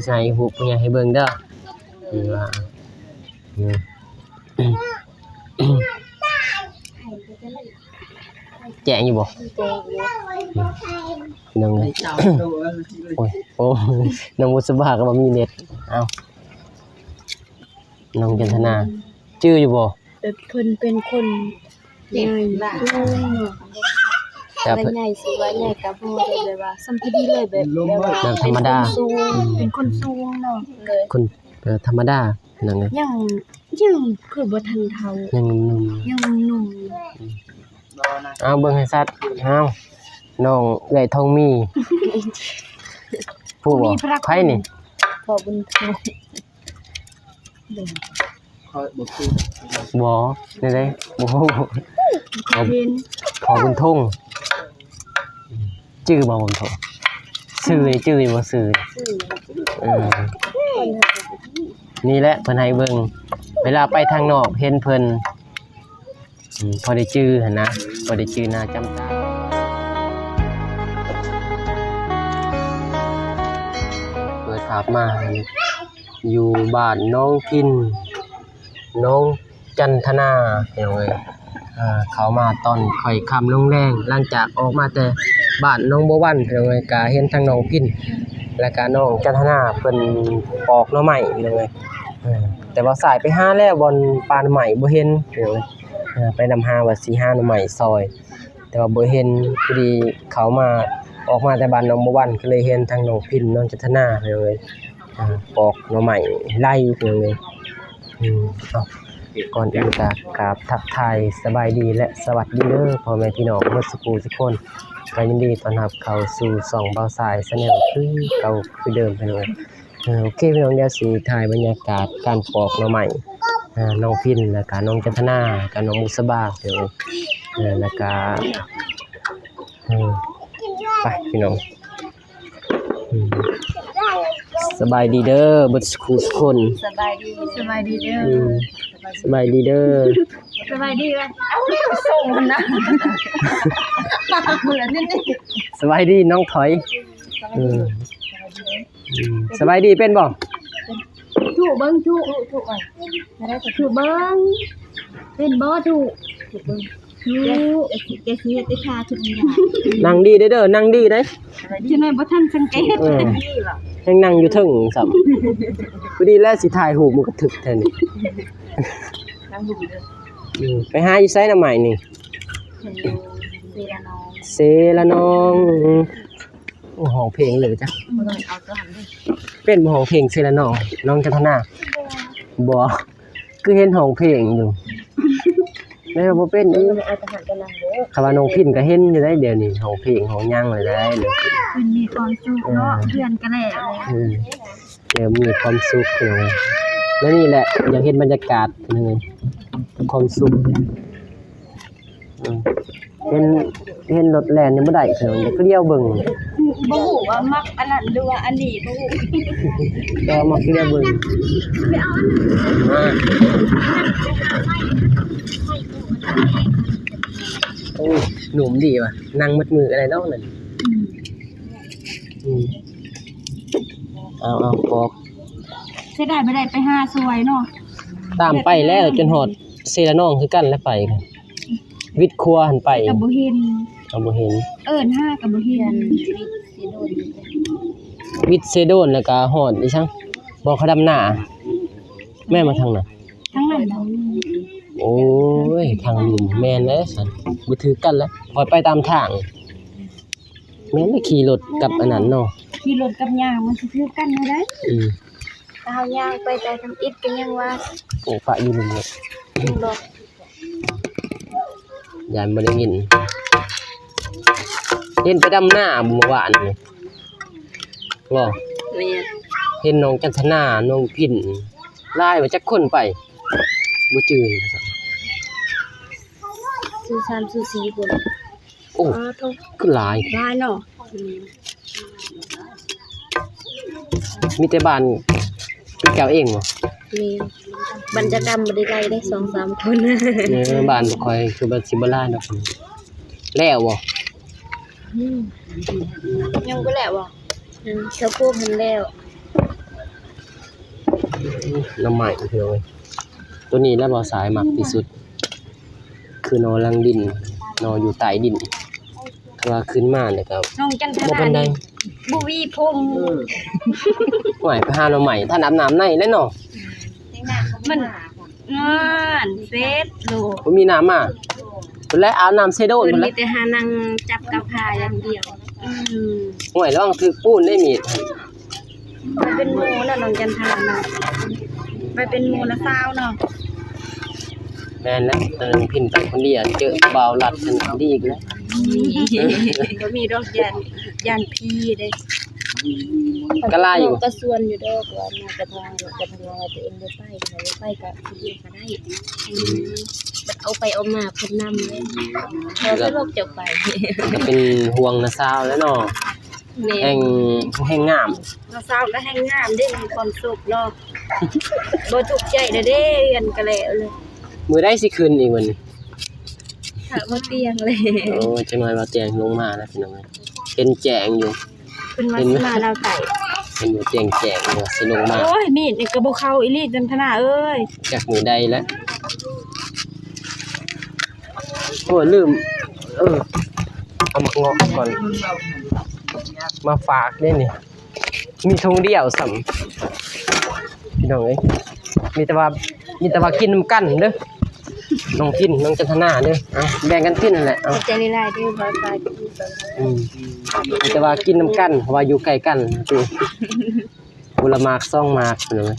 ใส่หูเพิ่นให้เบิ่งเด้อว่าแจ้งอยู่บ่น้องเอ้ยโอ้ยโอ้น้องบุษบาก็บ่มีเน็ตเอ้าน้องจันทนาชื่ออยู่บ่เพิ่นเป็นคนใหญ่สูงเนาะแต่ใหญ่สิว่าใหญ่ก็บ่ได้แบบว่าสัมพอดีเลยแบบว่าธรรมดาเป็นคนสูงเนาะเลยคนธรรมดานั่นไงยังคือบ่ทันเฒ่ายังหนุ่มยังหนุ่มเอาเบิ่งให้ชัดเอาน้องเอื้อยทองมีผู้บ่ไผนี่พ่อบุญทองบ่ได้ได้บ่ฮู้ขอบุญทงชื่อบ่บุญทงชื่อนี่ชื่อบ่ชื่อนี่แหละเพิ่นให้เบิ่งเวลาไปทางนอกเห็นเพิ่นพอได้ชื่อหั่นนะพอได้ชื่อหน้าจำตาเปิดภาพมาอยู่บ้านน้องพินน้องจันทนาเห็นมั้ยเขามาตอนค่อยค่ำลงแรงหลังจากออกมาแต่บ้านน้องบ่วันเห็นมั้ยก็เห็นทางน้องพินแล้วก็น้องจันทนาเพิ่นปอกหน่อไม้เห็นมั้ยแต่ว่าสายไปหาแล้วบอนปานใหม่บ่เห็นเห็นมั้ยไปนำหาว่าสิหาหน่อไม้ซอยแต่ว่าบ่เห็นพอดีเขามาออกมาแต่บ้านน้องบ่วันก็เลยเห็นทางน้องพินน้องจันทนาเห็นมั้ยปอกหน่อไม้ไล่เห็นมั้ยก่อนอื่นก็กราบทักทายสบายดีและสวัสดีเด้อพ่อแม่พี่น้องเมื่อสักครู่ทุกคนก็ยินดีต้อนรับเข้าสู่ช่องเบาสายแนลคือเก่าคือเดิมไปเลยโอเคพี่น้องเดี๋ยวสิถ่ายบรรยากาศการปอกหน่อไม้น้องพินแล้วก็น้องจันทนากับน้องมุสบาเดี๋ยวแล้วก็ไปพี่น้องสบายดีเด้อเบิดทุกคนสบายดีเด้อสบายดีเด้อสบายดีเว้ยเอาเรื่องส่งมันนะมื้อนี้สบายดีน้องถอยสบายดีเป็นบ่ถูเบิ่งถูอ่ะได้ก็ถูเบิ่งเป็นบ่ถูเบิ่งแกสิเฮ็ดได้ค่าทุกอย่างนั่งดีเด้อนั่งดีเด้จังได๋บ่ทันสังเกตยังนั่งอยู่ถึงซ้ำพอดีแล้วสิถ่ายรูปมันก็ถึกแท้นี่นั่งอยู่เด้อไปหาอยู่ไสน่ะใหม่นี่เซละน้องโอ้ห้องเพลงเลยจ้ะบ่ต้องเอาตัวหันเด้อเป็นห้องเพลงเซละน้องน้องจันทนาบ่คือเห็นห้องเพลงอยู่แม่บ่เป็นอีเอาตัวหันกันนั่งเด้อคำว่าน้องพินก็เห็นอยู่ได้เดี๋ยวนี้ห้องเพลงห้องหยังเลยได้เลยเพิ่นมีความสุขเนาะเพื่อนกันแล้วเดี๋ยวมีความสุขเลยแล้วนี่แหละอยากเห็นบรรยากาศนี่ความสุขเห็นรถแล่นยังบ่ได้เพิ่นอยากเลี้ยวเบิ่งบ่ฮู้ว่ามักอันนั้นหรือว่าอันนี้บ่ฮู้ก็มักเลี้ยวเบิ่งโอ้หนุ่มดีว่ะนั่งมัดมืออะไรเนาะนั่นเอาปอกเสียดายบ่ได้ไปหาสวยเนาะตามไปแล้วจนฮอดเซละน้องคือกันแล้วไปวิทย์ครัวหันไปก็บ่เห็นเอิ้นหาก็บ่เห็นวิทย์เซโดนแล้วก็ฮอดอีซังบ่เขาดำหน้าแม่มาทางน่ะทางนั้นโอ้ยทางนี้แม่นแล้วซั่นบ่ถือกันแล้วปล่อยไปตามทางแม่นขี่รถกับอันนั้นเนาะขี่รถกับย่างมันสิถือกันได้ถ้าเฮาย่างไปแต่ทำอิฐก็ยังว่าโอ้ปะอยู่นี่บ่ยานบ่ได้ยินเห็นไปดำหน้าเมื่อวานนี่บ่แม่เห็นน้องจันทนาน้องพินลายว่าจักคนไปบ่จื้อซื้อ3ซื้อ4คนโอ้คือหลายเนาะมีแต่บ้านแก้วเองบ่มีบรรยากรรมบ่ได้ไล่ได้ 2-3 คนบ้านบ่ค่อยคือบ่สิบ่หลายดอกแล้วบ่ยังบ่แล้วบ่เช้าพวกมันแล้ว น้ำใหม่พี่น้องเอ้ยตัวนี้แล้วบ่สายมักที่สุด คือนอนลังดินนอนอยู่ใต้ดินถ้าว่าขึ้นมาเนี่ยก็ น้องจันท บ่ นา ปานใด นี่บ่วีพง หวยไปหาหน่อใหม่ถ้าน้ำในแล้วเนาะ มันงานเฟซโลก บ่มีน้ำมาเพิ่นแล้วอาบน้ำเซโดน เพิ่น เพิ่น มี แล้ว แต่หานั่งจับกับพาอย่างเดียวม หวยระวังถึกปูนได้มีด ไปเป็นหมู่แล้วน้องจันทนาเนาะไปเป็นหมู่ละซาวเนาะ แม่นแล้วตอนนั้นพินไปคนเดียวเจอบ่าวรัดฉันดีอีกแล้ว ก็มีดอกยานพีเด้ ก็ลาอยู่ ก็ส่วนอยู่ดอกว่ามากระทางว่าตัวเองบ่ไปก็สิอยู่ก็ได้เอาไปเอามาเพิ่นนำเลยพอสรุปจะไป ก็เป็นห่วงนะสาวแล้วเนาะ แม่ แห่งงาม ละซาวก็ให้งามเด้มีความสุขเนาะบ่ทุกข์ใจเด้อเด้กันก็แล้วเลย มื้อใดสิขึ้นอีกวันนี้ ถ้าบ่เตียงเลย โอ้จังน้อยว่าเตียงลงมาแล้วพี่น้องเอ้ยเป็นแจงอยู่ เพิ่นว่าสิมาลาวไก่ เป็นอยู่เตียงแจงอยู่สิลงมา โอ้ยมีดนี่ก็บ่เข้าอีหลีจันทนาเอ้ย จากมือใดแล้วโอ้ลืมเอามาเงาะก่อนมาฝากได้นี่มีทงเดียวสํพี่น้องเอ้ยมีแต่ว่ากินน้ำกันเด้อน้องกินน้องจันทนาเด้อเอาแบ่งกันกินนั่นแหละเอา ใจหลายๆเด้อบ่ไปกินกัน มีแต่ว่ากินน้ำกันเพราะว่าอยู่ใกล้กันติบุละหมากซ่องหมากพี่น้องเอ้ย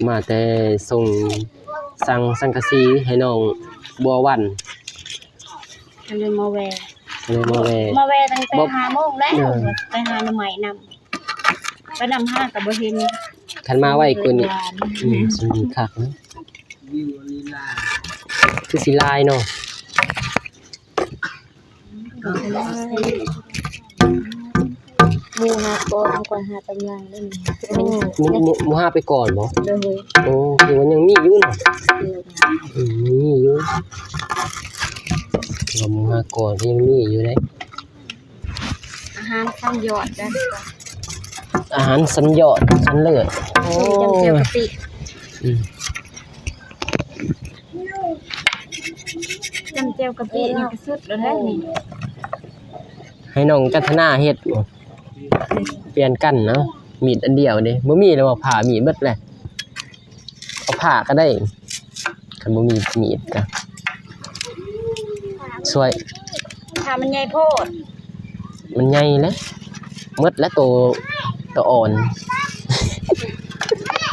มาแต่ส่งสั่งสังกะสีให้น้องบัววัน เดินมาแว เลยมาแว มาแวตั้งแต่ บ่ 5โมงแล้ว เออ ไปหาหน่อไม้นำไปนำห้าก็บ่เห็น คันมาไว้กว่านี้สิมีคักนะคือสิลายเนาะ หมู่หาก่อนก่อนหาตำรางได้นี่โอ้ หมู่ห้าไปก่อนบ่ เด้อเฮ้ย โอ้คือมันยังมีอยู่เนาะมีอยู่ว่าหมู่ห้าก่อนก็ยังมีอยู่เด้ อาหารข้างยอดได้ อาหารสัญยอดสันเลิศโอ้ จำเจียวกะปิ อืม จำเจียวกะปินี่ก็สุดแล้วแท้นี่ ให้น้องจันทนาเฮ็ดบ่เปลี่ยนกันเนาะมีดอันเดียวเด้บ่มีแล้วว่าผ่ามีดเบิดแหละเอาผ่าก็ได้คันบ่มีมีดก็ช่วย ถ้ามันใหญ่โพด มันใหญ่แล้วหมดแล้วตัวอ่อน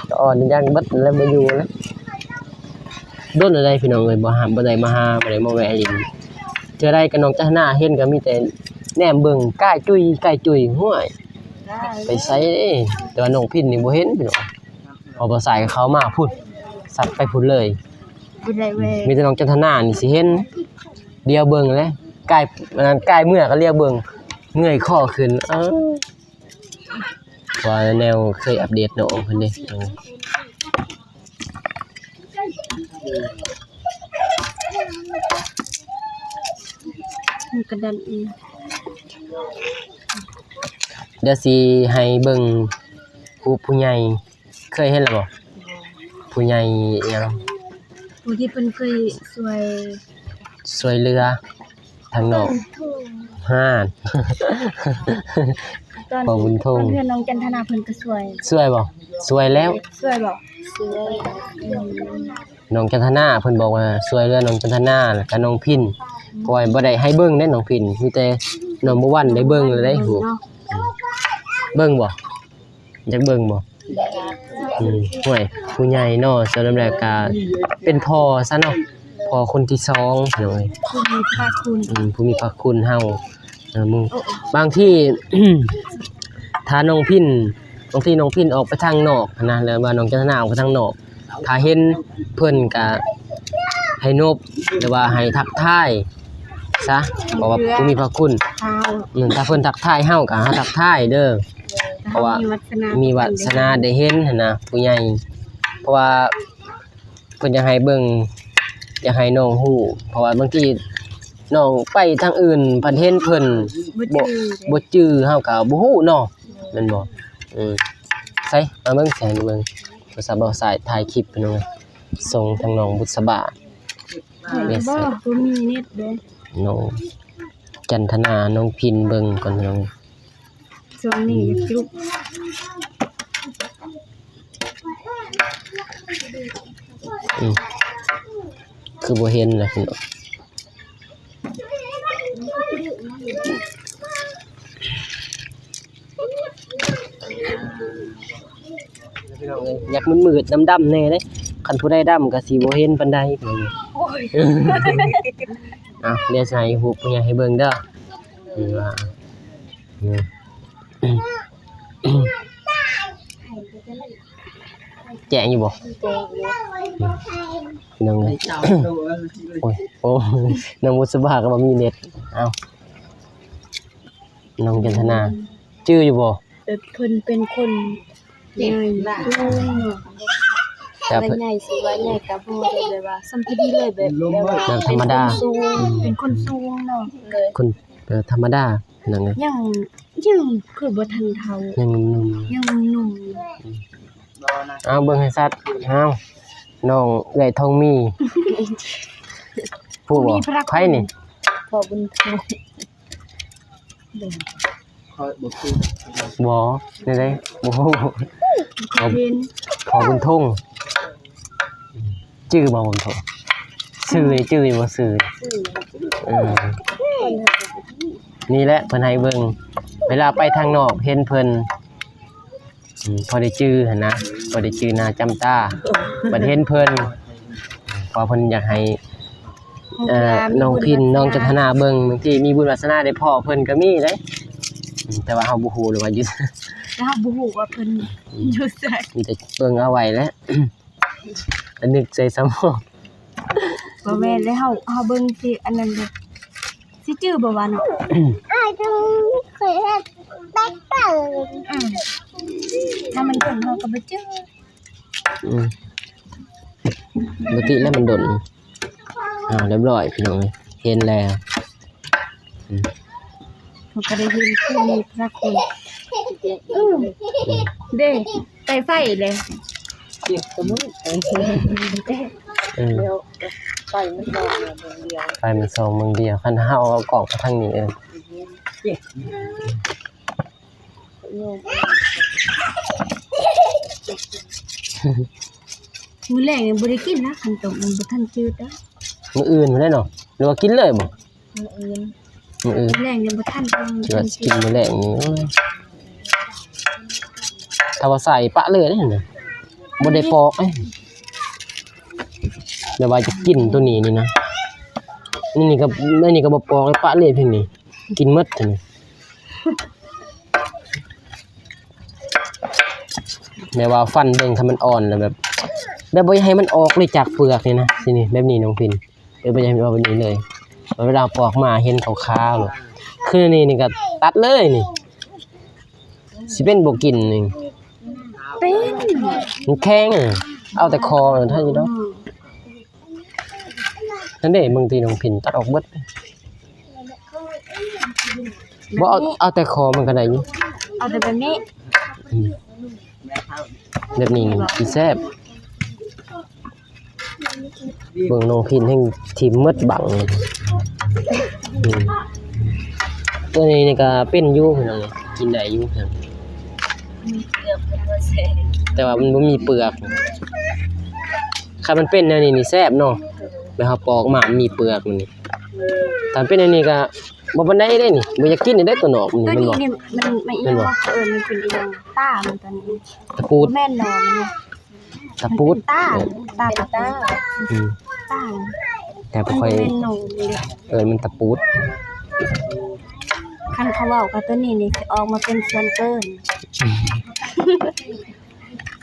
ตัวอ่อนนี่ยังเบิดแล้วบ่อยู่แล้วโดนอะไรพี่น้องเอ้ยบ่ห้ามบ่ได้มาหาบ่ได้มาแวะลินเจอได้กับน้องจันทนาเห็นก็มีแต่แนมเบิ่งก้ายจุยห้วยไปไสเด้แต่ว่าน้องพินนี่บ่เห็นพี่น้องพอบ่ใส่เขามาพุ่นสัตว์ไปพุ่นเลย บ่ได้แว มีแต่น้องจันทนานี่สิเห็นเดียวเบิ่งเลยก้ายอันนั้นก้ายเมื่อก็เรียกเบิ่งเงยคอขึ้นว่าแนวเคยอัปเดตน้องเพิ่นเด้มันกระดันอี เดี๋ยวสิให้เบิ่งผู้ใหญ่เคยเห็นแล้วบ่ผู้ใหญ่อิหยัง ผู้ที่เพิ่นเคยช่วยเหลือทางนอกห้าน ตอน พ่อบุญทง เพื่อนน้องจันทนาเพิ่นก็สวย ช่วยบ่ช่วยแล้ว สวยบ่สวย น้องจันทนาเพิ่นบอกว่าช่วยเหลือน้องจันทนาแล้วก็น้องพินเพราะว่าบ่ได้ให้เบิ่งเด้น้องพินมีแต่น้องบ่วันได้เบิ่งเลยได้หู เนาะ เบิ่งบ่อยากเบิ่งบ่ห่วยผู้ใหญ่เนาะสำหรับแรกก็เป็นพ่อซะเนาะพ่อคนที่สองพี่น้อย ผู้มีพระคุณ ผู้มีพระคุณเฮามึงบางที่ ถ้าน้องพินบางทีน้องพินออกไปทางนอกนะแล้วว่าน้องจันทนาออกไปทางนอกถ้าเห็นเพิ่นก็ให้นบหรือว่าให้ทักทายซะเพราะว่าผู้มีพระคุณ เท้า ถ้าเพิ่นทักทายเฮาก็หาทักทายเด้อ เพราะว่ามีวาสนาได้เห็นหั่นนะผู้ใหญ่เพราะว่าเพิ่นอยากให้เบิ่งอยากให้น้องฮู้เพราะว่าบางที น้องไปทางอื่นเพิ่นเห็นเพิ่น บ่จื้อ บ่จื้อเฮาก็บ่ฮู้เนาะแม่นบ่ใส่มาเบิ่งแสนเบิ่งโทรศัพท์บ่สายถ่ายคลิปพี่น้องส่งทางน้องบุษบา บ่บ่มีเน็ตเด้ น้องจันทนาน้องพินเบิ่งก่อนพี่น้อง ช่วงนี้อยากจุก คือบ่เห็นแหละพี่น้องอยากมืดๆดำๆแน่เด้คันผู้ใดดำก็สิบ่เห็นปานใดพี่น้อง โอ้ย เดี๋ยวสิให้ฮูปให้เบิ่งเด้อว่าแจ้งอยู่บ่พี่น้องเอ้ยโอ้น้องบุษบาก็บ่มีเน็ตเอ้าน้องจันทนาชื่ออยู่บ่ เพิ่นเป็นคนใหญ่สูงเนาะ แต่ ว่าใหญ่สิว่าใหญ่ก็บ่ได้แบบว่าสัมพอดีเลยแบบว่า แบบธรรมดา เป็นคนสูงเนาะเลย คนธรรมดานั่นไง ยังคือบ่ทันเฒ่า ยังหนุ่ม ยังหนุ่ม ๆเอาเบิ่งให้ชัดเอาน้องเอื้อยทองมีผู้บ่ไผนี่ พอบุญทอง บ่ได้ได้บ่ฮู้ เห็น ขอบุญทงชื่อบ่บุญทงชื่อนี่ชื่อบ่ชื่อนี่แหละเพิ่นให้เบิ่งเวลาไปทางนอกเห็นเพิ่นพอได้ชื่อหั่นนะพอได้ชื่อหน้าจำตาบัดเห็นเพิ่นพอเพิ่นอยากให้น้องพินน้องจันทนาเบิ่งบางทีมีบุญวาสนาได้พ่อเพิ่นก็มีเด้แต่ว่าเฮาบ่ฮู้หรือว่าอยู่ แล้วบ่ฮู้ว่าเพิ่นอยู่ไส มีแต่เบิ่งเอาไว้แล้ว แล้วนึกใส่สมอง บ่แม่นแล้วเฮาเบิ่งสิอันนั้นแบบสิจื้อบ่ว่าเนาะ เคยเห็นแป๊กเปิด ถ้ามันเพิ่นเฮาก็บ่จื้อ ปกติแล้วมันดนเรียบร้อยพี่น้องเอ้ยเห็นแล้ว เฮาก็ได้เห็นผู้มีพระคุณเด้ไฟเลย ไฟมันส่องเมืองเดียวคันเฮาเอากล่องมาทางนี้มื้อแรกยังบ่ได้กินนะคันตกมันบ่ทันจืดเด้อ มื้ออื่นบ่ได้เนาะหรือว่ากินเลยบ่ มื้ออื่น มื้ออื่น มื้อแรกยังบ่ทัน คิดว่าสิกินมื้อแรกนี่โอ้ยถ้าว่าใส่ปะเลยเด้น่ะบ่ได้ปอกเดี๋ยวว่าจะกินตัวนี้นี่นะนี่ก็บ่ปอกเลยปะเลยเพิ่นนี่กินหมดจังนี่แม่ว่าฟันเบิ่งถ้ามันอ่อนแล้วแบบบ่อยากให้มันออกเลยจากเปลือกนี่นะสินี่แบบนี้น้องพินบ่อยากให้มันออกแบบนี้เลยเวลาปอกมาเห็นขาวๆเลยคือนี่ก็ตัดเลยนี่สิเป็นบ่กินนี่ เป็น มันแข็งเอาแต่คอท่านอยู่ดอกนั่นเด้บางทีน้องพินตัดออกเบิดบ่เอาแต่คอมันก็ได้อยู่ เอาแต่แบบนี้ แบบนี้นี่สิแซ่บเบิ่งน้องพินให้ทิ่มหมดบังตัวนี้นี่ก็เป็นอยู่พี่น้องกินได้อยู่ครับแต่ว่ามันบ่มีเปลือกถ้ามันเป็นแนวนี้นี่แซ่บเนาะแล้วเฮาปอกมามันมีเปลือกมันนี่ถ้าเป็นอันนี้ก็บ่ปานใดเด้นี่บ่อยากกินได้ตัวนอกมัน ตัว มัน นี้ บ่ นี่มันอีหยังว่ามันเป็นอีหยังต้ามันตอนนี้ ตะปูด แม่นนอนมันเนี่ย ตะปูด ต้าต้า อืม ต้า แต่บ่ค่อย เป็นหนูนี่แหละ มันตะปูด คันเขาเว้ากับตัวนี้นี่สิออกมาเป็นส่วนเกิน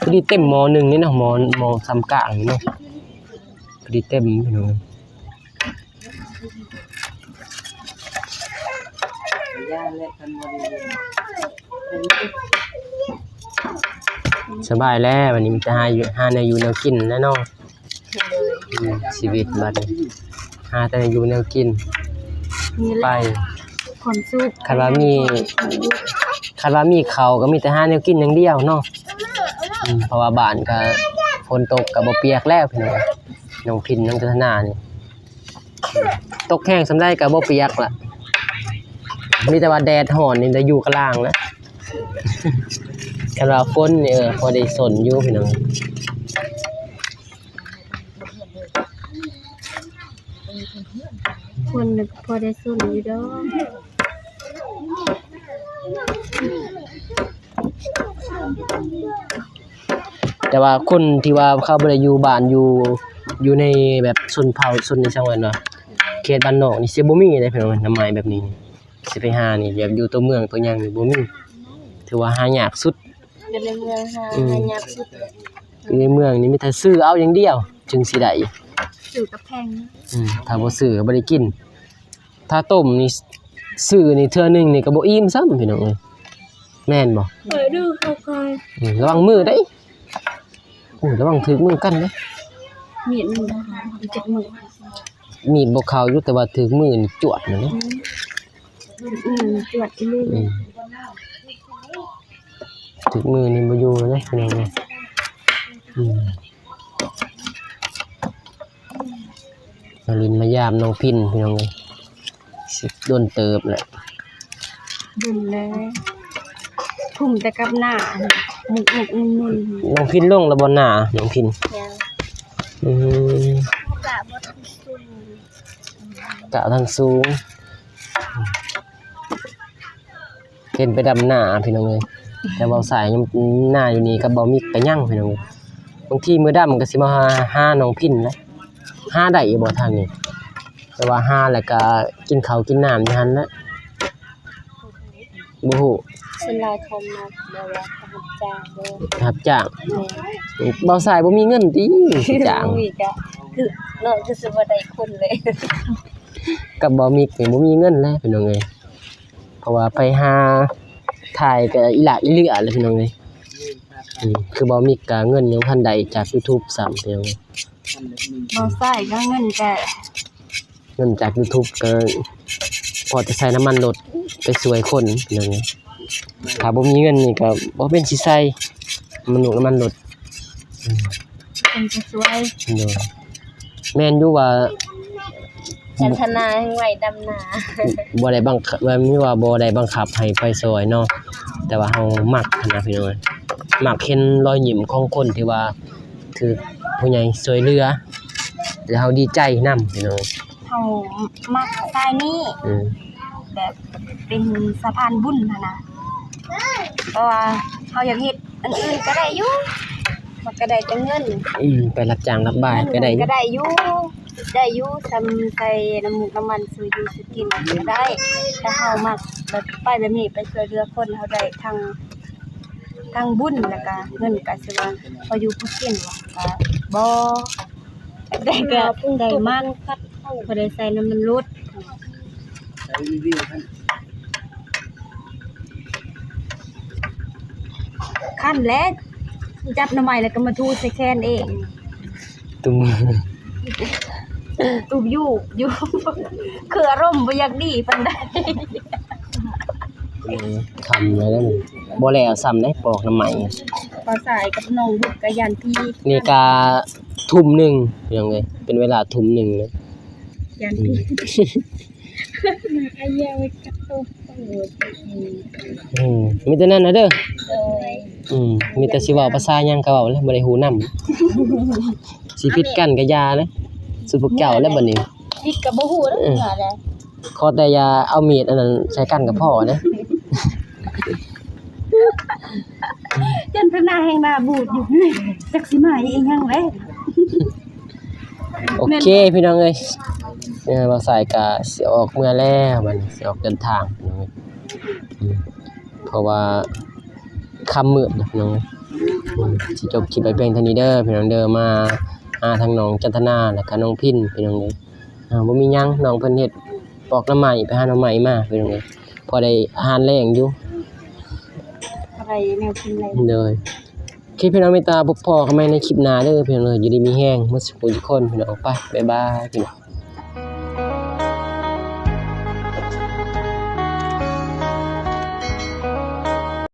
พอดีเต็มหม้อหนึงนี่เนาะหม้อซ้ำกลางนี่เนาะพอดีเต็มพี่น้องสบายแล้ววันนี้มันจะหาแนวอยู่แนวกินแน่นอนชีวิตบัดนี้หาแต่แนวอยู่แนวกิน มี ไป ความสุข คันว่ามีข้าวก็มีแต่หาแนวกินอย่างเดียวเนาะเพราะว่าบ้านก็ฝนตกก็บ่เปียกแล้วพี่น้องน้องพินน้องจันทนานี่ตกแห้งสำได้ก็บ่เปียกล่ะมีแต่ว่าแดดร้อนนี่จะอยู่ข้างล่างนะ คันว่าฝนนี่พอได้สนอยู่พี่น้อง คนพอได้สุนอยู่ดอก แต่ว่าคนที่ว่าเขาบ่ได้อยู่บ้านอยู่ในแบบชนเผ่าชนในจังหวัดเนาะเขตบ้านนอกนี่สิบ่มีเลยพี่น้องน้ำไม้แบบนี้สิไปหานี่แบบอยู่ตัวเมืองตัวหยังนี่บ่มีถือว่าหายากสุด เดินในเมืองหายากสุดเลย อยู่ในเมืองนี่มีแต่ซื้อเอาอย่างเดียวจึงสิได้ อยู่กับแพงนะ ถ้าบ่ซื้อก็บ่ได้กิน ถ้าต้มนี่ซื้อนี่เทื่อนึงนี่ก็บ่อิ่มซ้ำพี่น้องเอ้ยแม่นบ่ ดูเขาคอย ระวังมือเด้ระวังถึกมือกันเด้ มีดมันนะคะจับมือ มีดบ่เข้าอยู่แต่ว่าถึกมือนี่จวดนั่นเด้ จวดอีเลย ถึกมือนี่บ่อยู่เลยพี่น้องเอ้ยมาลินมายามน้องพินพี่น้องเอ้ยสิโดนเติบแหละ ดุนเลยทุ่มแต่กับหน้าหมุกมุน น้องพินลงแล้วบ่หน้าน้องพิน ยัง อืม กะบ่ทันสุน กะทางสูงเห็นไปดำหน้าพี่น้องเอ้ยแต่เบาสายยังหน้าอยู่นี่กับเบามิกก็ยังพี่น้องเอ้ยบางทีมื้อดำก็สิมาหาน้องพินนะหาได้บ่ทางนี้แต่ว่าหาแล้วก็กินข้าวกินน้ำอยู่หั่นนะบ่ฮู้ สลายคอมมาบ่ว่าทำจ้างบ่ ครับจ้าง แม่ เบาสายบ่มีเงินติสิจ้าง อีกอ่ะคือเนาะคือสิบ่ได้คนเลย กับเบามิกนี่บ่มีเงินแล้วพี่น้องเอ้ยเพราะว่าไปหาถ่ายก็อีหลาอีเหลือเลยพี่น้องเอ้ยคือเบามิกก็เงินยังทันได้จาก YouTube ซ้ำพี่น้องเอ้ย บ่ใส่ก็เงินแต่ เงินจาก YouTube ก็พอจะใช้น้ำมันรถไปช่วยคนพี่น้องเอ้ยถ้าบ่มีเงินนี่ก็บ่เป็นสิใช้น้ำมันรถ เป็นจะสวย เนาะแม่นอยู่ว่า จันทนาให้ไว้ดำนา บ่ได้บังคับว่ามีว่าบ่ได้บังคับให้ไปซอยเนาะแต่ว่าเฮามักหั้นนะพี่น้องเอ้ยมักเห็นรอยยิ้มของคนที่ว่าถูกผู้ใหญ่ช่วยเหลือแล้วเฮาดีใจนำพี่น้อง เฮามักสายนี้ อืม แบบเป็นสะพานบุญนะเพราะว่าเขาอยากเฮ็ดอันอื่นก็ได้อยู่มันก็ได้แต่เงิน ไปรับจ้างรับบ่ายก็ได้อยู่ ก็ได้อยู่ทำใส่น้ำมูกน้ำมันซื้ออยู่ซื้อกินก็ได้แต่เฮามักแบบไปแบบนี้ไปช่วยเหลือคนเฮาได้ทั้งบุญแล้วก็เงินก็สิว่าพออยู่ผู้กินว่าก็บ่ได้ก็ได้มันบ่ได้ใส่น้ำมันรถ ขั้นแล้วจับหน่อไม้แล้วก็มาทูใส่แคนเอง ตุ้ม ตูบอยู่ คืออารมณ์บ่อยากดีปานใด ทำแล้วนั่นบ่แล้วซ้ำได้ปอกน้ำไหม ปลาสายกับน้องบุกกะยันพี่ นี่ก็ทุ่มหนึงยังไงเป็นเวลาทุ่มหนึงเลย ยันพี่อายาไว้กับตุ๊บมีแต่นั้นนะเด้อ โดย มีแต่สิเว้าภาษาหยังก็เว้าเลยบ่ได้ฮู้นำ สิผิดกันก็อย่านะสุดพวกเจ้าแล้วบัดนี้ พี่ก็บ่ฮู้แล้วว่าแหละ ขอแต่อย่าเอามีดอันนั้นใช้กันกับพ่อนะ จันทนาแห่งหน้าบูดอยู่จักสิมาอีหยังแหละ โอเคพี่น้องเอ้ยบ่าวสายก็สิออกเมื่อแล้วบัดนี้สิออกเดินทางพี่น้องเอ้ยเพราะว่าค่ำมืดนะพี่น้องเอ้ยสิจบคลิปไปเพียงเท่านี้เด้อพี่น้องเด้อมาทางน้องจันทนาแล้วก็น้องพินพี่น้องเอ้ยบ่มีหยังน้องเพิ่นเฮ็ดปอกหน่อไม้ไปหาหน่อไม้มาพี่น้องเอ้ยพอได้อาหารแลงอยู่ อะไรแนวกินอะไร เลยคลิปพี่น้องเมตตาพบพ่อกันใหม่ในคลิปหน้าเด้อพี่น้องเอ้ยอยู่ดีมีแฮงมื้อสุขทุกคนพี่น้องไปบ๊ายบายพี่น้อง